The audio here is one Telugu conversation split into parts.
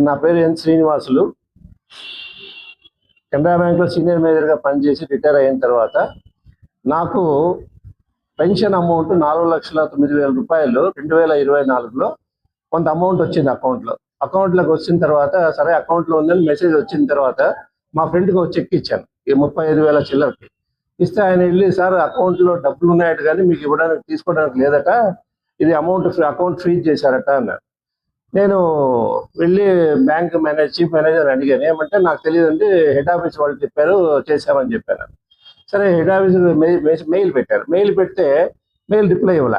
నా పేరు ఎన్ శ్రీనివాసులు. కెనరా బ్యాంక్లో సీనియర్ మేనేజర్గా పనిచేసి రిటైర్ అయిన తర్వాత నాకు పెన్షన్ అమౌంట్ 4,09,000 రూపాయలు 2024లో కొంత అమౌంట్ వచ్చింది అకౌంట్లోకి వచ్చిన తర్వాత, సరే అకౌంట్లో ఉందని మెసేజ్ వచ్చిన తర్వాత మా ఫ్రెండ్కి ఒక చెక్ ఇచ్చాను, ఈ 35,000 చిల్లరకి ఇస్తే ఆయన వెళ్ళి, సార్ అకౌంట్లో డబ్బులు ఉన్నాయట కానీ మీకు తీసుకోవడానికి లేదట, ఇది అకౌంట్ ఫ్రీజ్ చేశారట అన్నారు. నేను వెళ్ళి బ్యాంక్ చీఫ్ మేనేజర్ అడిగాను, ఏమంటే నాకు తెలియదండి, హెడ్ ఆఫీస్ వాళ్ళు చెప్పారు చేశామని చెప్పాను. సరే హెడ్ ఆఫీస్ మెయిల్ పెట్టారు, మెయిల్ పెడితే మెయిల్ రిప్లై ఇవ్వాల.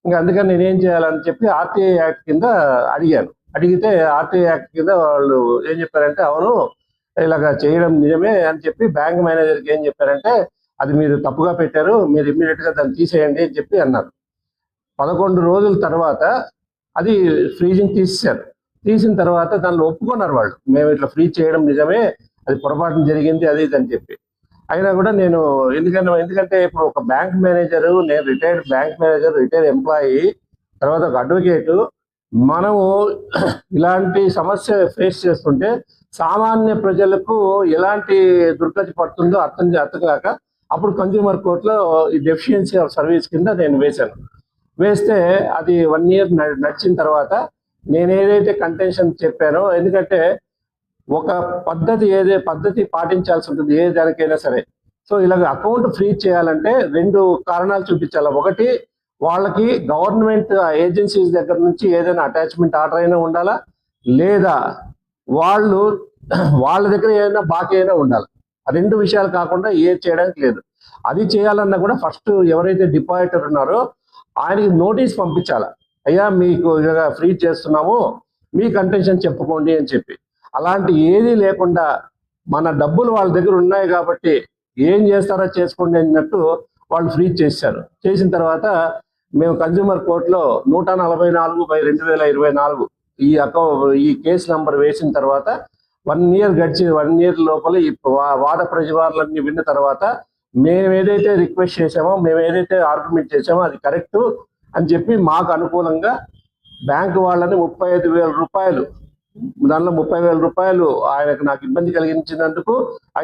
ఇంకా అందుకని నేనేం చేయాలని చెప్పి ఆర్టీఐ యాక్ట్ కింద అడిగితే ఆర్టీఐ యాక్ట్ కింద వాళ్ళు ఏం చెప్పారంటే, అవును ఇలాగ చేయడం నిజమే అని చెప్పి బ్యాంక్ మేనేజర్కి ఏం చెప్పారంటే, అది మీరు తప్పుగా పెట్టారు, మీరు ఇమ్మీడియట్గా దాన్ని తీసేయండి అని చెప్పి అన్నారు. 11 రోజుల తర్వాత అది ఫ్రీజింగ్ తీసిన తర్వాత దానిలో ఒప్పుకున్నారు వాళ్ళు, మేము ఇట్లా ఫ్రీజ్ చేయడం నిజమే, అది పొరపాటున జరిగింది అది ఇది అని చెప్పి. అయినా కూడా నేను ఎందుకంటే ఇప్పుడు ఒక బ్యాంక్ మేనేజరు, నేను retired bank manager, retired employee, తర్వాత ఒక అడ్వకేటు, మనము ఇలాంటి సమస్య ఫేస్ చేస్తుంటే సామాన్య ప్రజలకు ఎలాంటి దుర్గతి పడుతుందో అర్థం కాక అప్పుడు కన్జ్యూమర్ కోర్టులో ఈ డెఫిషియన్సీ ఆఫ్ సర్వీస్ కింద నేను వేస్తే అది 1 year నడిచిన తర్వాత నేను ఏదైతే కంటెన్షన్ చెప్పానో, ఎందుకంటే ఒక పద్ధతి పాటించాల్సి ఉంటుంది ఏ దానికైనా సరే. సో ఇలాగ అకౌంట్ ఫ్రీజ్ చేయాలంటే 2 కారణాలు చూపించాలి. ఒకటి, వాళ్ళకి గవర్నమెంట్ ఏజెన్సీస్ దగ్గర నుంచి ఏదైనా అటాచ్మెంట్ ఆర్డర్ అయినా ఉండాలా, లేదా వాళ్ళ దగ్గర ఏదైనా బాకీ అయినా ఉండాలి. ఆ 2 విషయాలు కాకుండా ఏది చేయడానికి లేదు. అది చేయాలన్నా కూడా ఫస్ట్ ఎవరైతే డిపాజిటర్ ఉన్నారో ఆయనకి నోటీస్ పంపించాలి, అయ్యా మీకు ఇలాగా ఫ్రీజ్ చేస్తున్నాము, మీ కంటెన్షన్ చెప్పుకోండి అని చెప్పి. అలాంటి ఏదీ లేకుండా మన డబ్బులు వాళ్ళ దగ్గర ఉన్నాయి కాబట్టి ఏం చేస్తారో చేసుకోండి అన్నట్టు వాళ్ళు ఫ్రీజ్ చేసిన తర్వాత మేము కన్జ్యూమర్ కోర్టులో 144/2024 ఈ కేసు నంబర్ వేసిన తర్వాత 1 year 1 year లోపల ఈ వాద ప్రతివాదులన్నీ విన్న తర్వాత మేము ఏదైతే రిక్వెస్ట్ చేసామో, మేము ఏదైతే ఆర్గ్యుమెంట్ చేసామో అది కరెక్ట్ అని చెప్పి మాకు అనుకూలంగా బ్యాంకు వాళ్ళని 35,000 రూపాయలు, దానిలో 30,000 రూపాయలు ఆయనకు నాకు ఇబ్బంది కలిగించినందుకు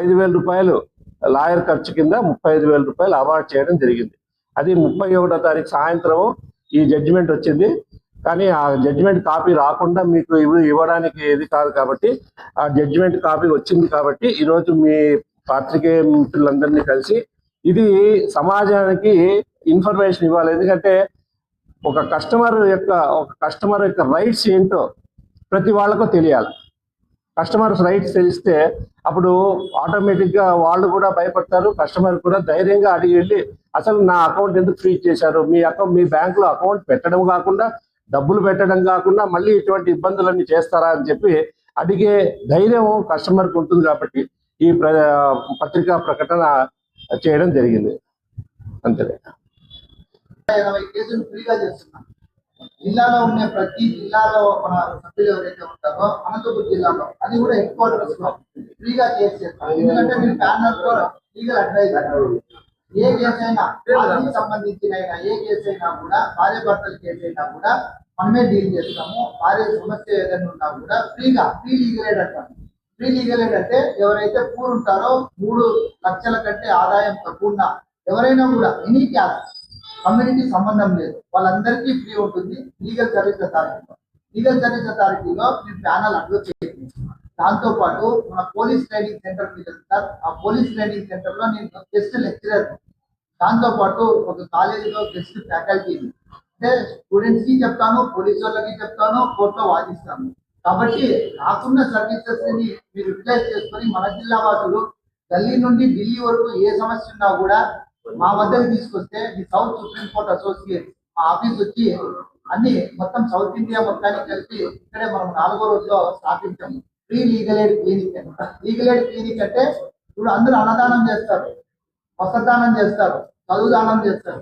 5,000 రూపాయలు లాయర్ ఖర్చు కింద 35,000 రూపాయలు అవార్డు చేయడం జరిగింది. అది 31వ తారీఖు సాయంత్రం ఈ జడ్జిమెంట్ వచ్చింది. కానీ ఆ జడ్జిమెంట్ కాపీ రాకుండా మీకు ఇవ్వడానికి ఏది కాదు కాబట్టి ఆ జడ్జిమెంట్ కాపీ వచ్చింది కాబట్టి ఈరోజు మీ పాత్రికేయ మిత్రులందరినీ కలిసి ఇది సమాజానికి ఇన్ఫర్మేషన్ ఇవ్వాలి. ఎందుకంటే ఒక కస్టమర్ యొక్క రైట్స్ ఏంటో ప్రతి వాళ్ళకు తెలియాలి. కస్టమర్స్ రైట్స్ తెలిస్తే అప్పుడు ఆటోమేటిక్గా వాళ్ళు కూడా భయపడతారు, కస్టమర్ కూడా ధైర్యంగా అడిగి వెళ్ళి అసలు నా అకౌంట్ ఎందుకు ఫ్రీజ్ చేశారు, మీ బ్యాంకులో అకౌంట్ పెట్టడం కాకుండా, డబ్బులు పెట్టడం కాకుండా మళ్ళీ ఇటువంటి ఇబ్బందులన్నీ చేస్తారా అని చెప్పి అడిగే ధైర్యం కస్టమర్కి ఉంటుంది. కాబట్టి ఈ పత్రికా ప్రకటన చేయడం జరిగింది. అంతే. జిల్లాలో ఉన్న ప్రతి జిల్లాలో మన సభ్యులు ఎవరైతే ఉంటారో అనంతపురం జిల్లాలో అది కూడా హెడ్ క్వార్టర్స్ లో ఫ్రీగా కేసు చేస్తారు. ఎందుకంటే మీరు ప్యానల్ లీగల్ అడ్వైజర్, ఏ కేసు అయినా ఆస్తికి సంబంధించిన ఏ కేసు అయినా కూడా, భార్య భర్తల కేసు అయినా కూడా మనమే డీల్ చేస్తాము. భార్య సమస్య ఏదైనా ఉన్నా కూడా ఫ్రీ లీగల్ ఎయిడ్ అంటారు. ఫ్రీ లీగల్ ఎయిడ్ అంటే ఎవరైతే పూర్ ఉంటారో 3 లక్షల కంటే ఆదాయం తక్కువ ఉన్న ఎవరైనా కూడా ఎనీ క్యాస్ట్, కమ్యూనిటీ సంబంధం లేదు, వాళ్ళందరికీ ఫ్రీ ఉంటుంది. లీగల్ సర్వీస్ అథారిటీలో మీ ప్యానల్ అడ్వకేట్, దాంతో పాటు మన పోలీస్ ట్రైనింగ్ సెంటర్ మీద సార్, ఆ పోలీస్ ట్రైనింగ్ సెంటర్ లో నేను గెస్ట్ లెక్చరర్, దాంతో పాటు ఒక కాలేజీలో గెస్ట్ ఫ్యాకల్టీ, అంటే స్టూడెంట్స్ కి చెప్తాను, పోలీసు వాళ్ళకి చెప్తాను, కోర్టులో వాదిస్తాను. కాబట్టి నాకున్న సర్వీసెస్ ని మీరు యూటిలైజ్ చేసుకొని మన జిల్లా వాసులు ఢిల్లీ నుండి ఢిల్లీ వరకు ఏ సమస్య ఉన్నా కూడా మా వద్దకు తీసుకొస్తే ఈ సౌత్ సుప్రీం కోర్ట్ అసోసియేట్ మా ఆఫీస్ వచ్చి అన్ని మొత్తం సౌత్ ఇండియా మొత్తానికి కలిపి ఇక్కడే మనం 4వ రోజులో స్థాపించాము free legal aid clinic. Legal aid clinic అంటే ఇప్పుడు అందరూ అన్నదానం చేస్తారు, వస్త్రదానం చేస్తారు, చదువు దానం చేస్తారు.